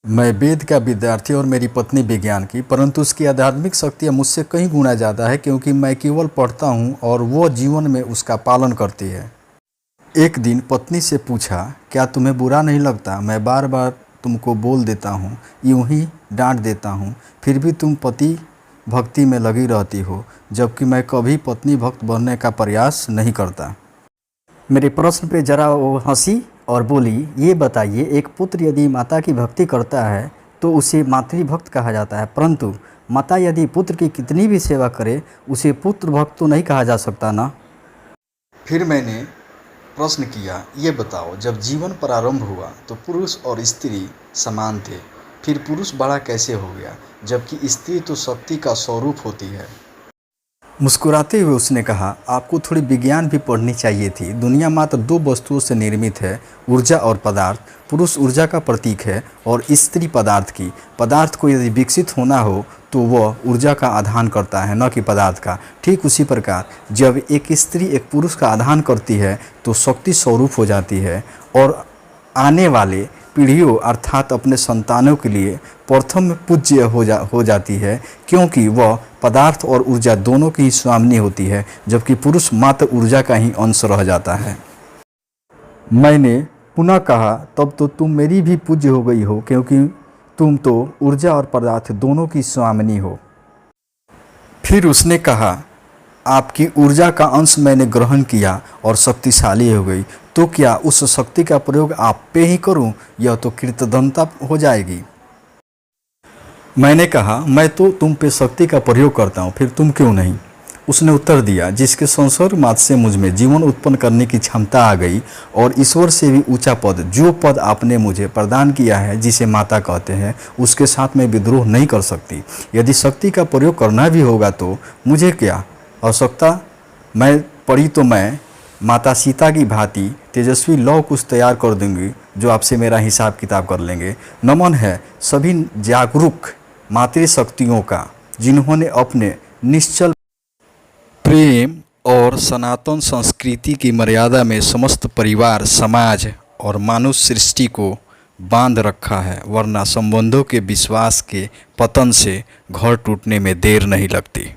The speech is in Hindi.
मैं वेद का विद्यार्थी और मेरी पत्नी विज्ञान की, परंतु उसकी आध्यात्मिक शक्तियाँ मुझसे कहीं गुना ज़्यादा है, क्योंकि मैं केवल पढ़ता हूँ और वो जीवन में उसका पालन करती है। एक दिन पत्नी से पूछा, क्या तुम्हें बुरा नहीं लगता? मैं बार बार तुमको बोल देता हूँ, यूं ही डांट देता हूँ, फिर भी तुम पति भक्ति में लगी रहती हो, जबकि मैं कभी पत्नी भक्त बनने का प्रयास नहीं करता। मेरे प्रश्न पे जरा वो हंसी और बोली, ये बताइए, एक पुत्र यदि माता की भक्ति करता है तो उसे मातृभक्त कहा जाता है, परंतु माता यदि पुत्र की कितनी भी सेवा करे उसे पुत्र भक्त तो नहीं कहा जा सकता ना। फिर मैंने प्रश्न किया, ये बताओ, जब जीवन प्रारंभ हुआ तो पुरुष और स्त्री समान थे, फिर पुरुष बड़ा कैसे हो गया, जबकि स्त्री तो शक्ति का स्वरूप होती है। मुस्कुराते हुए उसने कहा, आपको थोड़ी विज्ञान भी पढ़नी चाहिए थी। दुनिया मात्र दो वस्तुओं से निर्मित है, ऊर्जा और पदार्थ। पुरुष ऊर्जा का प्रतीक है और स्त्री पदार्थ की। पदार्थ को यदि विकसित होना हो तो वह ऊर्जा का आधान करता है, न कि पदार्थ का। ठीक उसी प्रकार जब एक स्त्री एक पुरुष का आधान करती है तो शक्ति स्वरूप हो जाती है और आने वाले पीढ़ियों अर्थात अपने संतानों के लिए प्रथम पूज्य हो जाती है, क्योंकि वह पदार्थ और ऊर्जा दोनों की ही स्वामिनी होती है, जबकि पुरुष मात्र ऊर्जा का ही अंश रह जाता है। मैंने पुनः कहा, तब तो तुम मेरी भी पूज्य हो गई हो, क्योंकि तुम तो ऊर्जा और पदार्थ दोनों की स्वामिनी हो। फिर उसने कहा, आपकी ऊर्जा का अंश मैंने ग्रहण किया और शक्तिशाली हो गई, तो क्या उस शक्ति का प्रयोग आप पे ही करूं? यह तो कृतज्ञता हो जाएगी। मैंने कहा, मैं तो तुम पे शक्ति का प्रयोग करता हूं, फिर तुम क्यों नहीं? उसने उत्तर दिया, जिसके संसर्ग मात्र से मुझ में जीवन उत्पन्न करने की क्षमता आ गई और ईश्वर से भी ऊंचा पद, जो पद आपने मुझे प्रदान किया है, जिसे माता कहते हैं, उसके साथ मैं विद्रोह नहीं कर सकती। यदि शक्ति का प्रयोग करना भी होगा तो मुझे क्या आवश्यकता मैं पड़ी तो मैं माता सीता की भांति तेजस्वी लौ कुछ तैयार कर दूंगी, जो आपसे मेरा हिसाब किताब कर लेंगे। नमन है सभी जागरूक मातृशक्तियों का, जिन्होंने अपने निश्चल प्रेम और सनातन संस्कृति की मर्यादा में समस्त परिवार, समाज और मानव सृष्टि को बांध रखा है, वरना संबंधों के विश्वास के पतन से घर टूटने में देर नहीं लगती।